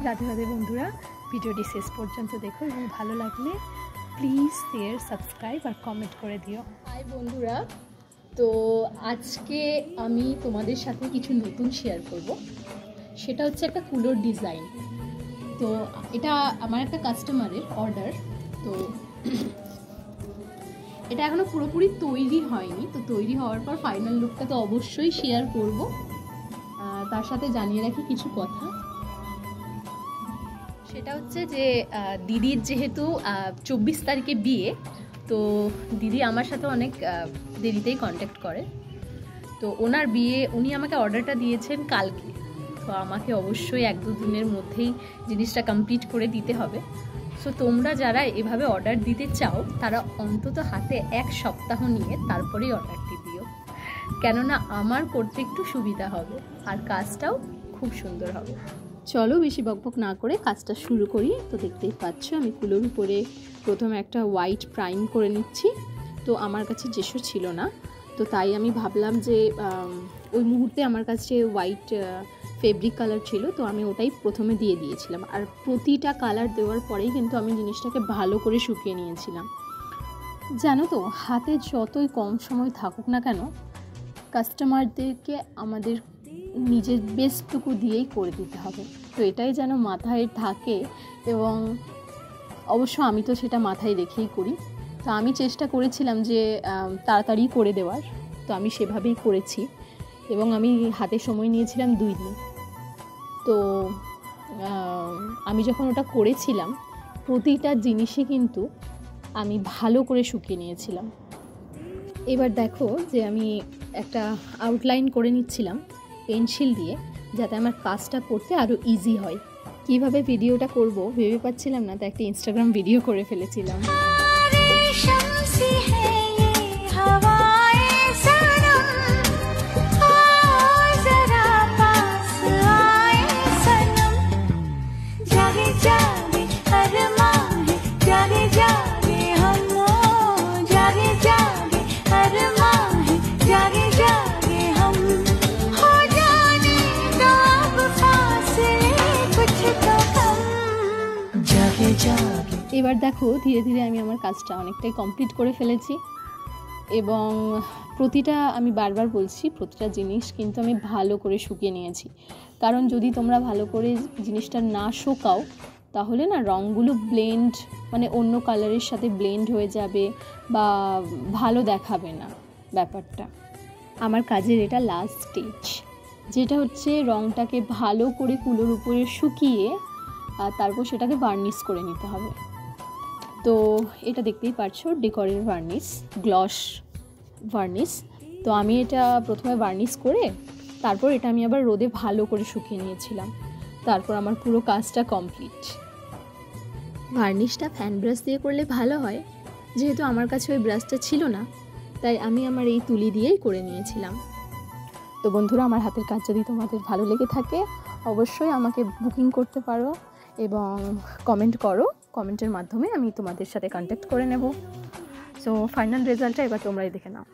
রাধে রাধে বন্ধুরা, ভিডিওটি শেষ পর্যন্ত দেখো এবং ভালো লাগলে প্লিজ শেয়ার, সাবস্ক্রাইব আর কমেন্ট করে দিও। হাই বন্ধুরা, তো আজকে আমি তোমাদের সাথে কিছু নতুন শেয়ার করব। সেটা হচ্ছে একটা কুলোর ডিজাইন। তো এটা আমার একটা কাস্টমারের অর্ডার। তো এটা এখনও পুরোপুরি তৈরি হয়নি, তো তৈরি হওয়ার পর ফাইনাল লুকটা তো অবশ্যই শেয়ার করব। তার সাথে জানিয়ে রাখি কিছু কথা। সেটা হচ্ছে যে দিদির যেহেতু 24 তারিখে বিয়ে, তো দিদি আমার সাথে অনেক দেরিতেই কন্ট্যাক্ট করে। তো ওনার বিয়ে, উনি আমাকে অর্ডারটা দিয়েছেন কালকে। তো আমাকে অবশ্যই 1-2 দিনের মধ্যেই জিনিসটা কমপ্লিট করে দিতে হবে। সো তোমরা যারা এভাবে অর্ডার দিতে চাও তারা অন্তত হাতে 1 সপ্তাহ নিয়ে তারপরেই অর্ডারটি দিও, কেননা আমার করতে একটু সুবিধা হবে আর কাজটাও খুব সুন্দর হবে। চলো বেশি বকবক না করে কাজটা শুরু করি। তো দেখতেই পাচ্ছ আমি কুলোর উপরে প্রথমে একটা হোয়াইট প্রাইম করে নিচ্ছি। তো আমার কাছে জেসো ছিল না, তো তাই আমি ভাবলাম যে ওই মুহূর্তে আমার কাছে হোয়াইট ফেব্রিক কালার ছিল, তো আমি ওটাই প্রথমে দিয়ে দিয়েছিলাম। আর প্রতিটা কালার দেওয়ার পরেই কিন্তু আমি জিনিসটাকে ভালো করে শুকিয়ে নিয়েছিলাম। জানো তো, হাতে যতই কম সময় থাকুক না কেন, কাস্টমারদেরকে আমাদের নিজের বেস্টটুকু দিয়েই করে দিতে হবে। তো এটাই যেন মাথায় থাকে, এবং অবশ্য আমি তো সেটা মাথায় রেখেই করি। তো আমি চেষ্টা করেছিলাম যে তাড়াতাড়ি করে দেওয়ার, তো আমি সেভাবেই করেছি এবং আমি হাতে সময় নিয়েছিলাম 2 দিন। তো আমি যখন ওটা করেছিলাম প্রতিটা জিনিসই কিন্তু আমি ভালো করে শুকিয়ে নিয়েছিলাম। এবার দেখো যে আমি একটা আউটলাইন করে নিচ্ছিলাম পেন্সিল দিয়ে, যাতে আমার কাজটা করতে আরও ইজি হয়। কিভাবে ভিডিওটা করব ভেবে পাচ্ছিলাম না, তো একটা ইনস্টাগ্রাম ভিডিও করে ফেলেছিলাম। এবার দেখো ধীরে ধীরে আমি আমার কাজটা অনেকটাই কমপ্লিট করে ফেলেছি, এবং প্রতিটা, আমি বারবার বলছি, প্রতিটা জিনিস কিন্তু আমি ভালো করে শুকিয়ে নিয়েছি। কারণ যদি তোমরা ভালো করে জিনিসটা না শুকাও তাহলে না রঙগুলো ব্লেন্ড, মানে অন্য কালারের সাথে ব্লেন্ড হয়ে যাবে বা ভালো দেখাবে না ব্যাপারটা। আমার কাজের এটা লাস্ট স্টেজ, যেটা হচ্ছে রঙটাকে ভালো করে কুলোর উপরে শুকিয়ে তারপর সেটাকে ভার্নিশ করে নিতে হবে। তো এটা দেখতেই পারছো ডেকরের ভার্নিশ, গ্লস ভার্নিশ। তো আমি এটা প্রথমে ভার্নিশ করে তারপর এটা আমি আবার রোদে ভালো করে শুকিয়ে নিয়েছিলাম। তারপর আমার পুরো কাজটা কমপ্লিট। ভার্নিশটা ফ্যান ব্রাশ দিয়ে করলে ভালো হয়, যেহেতু আমার কাছে ওই ব্রাশটা ছিল না, তাই আমি আমার এই তুলি দিয়েই করে নিয়েছিলাম। তো বন্ধুরা, আমার হাতের কাজ যদি তোমাদের ভালো লেগে থাকে অবশ্যই আমাকে বুকিং করতে পারো এবং কমেন্ট করো। কমেন্টের মাধ্যমে আমি তোমাদের সাথে কন্ট্যাক্ট করে নেব। সো ফাইনাল রেজাল্টটা এবার তোমরাই দেখে নাও।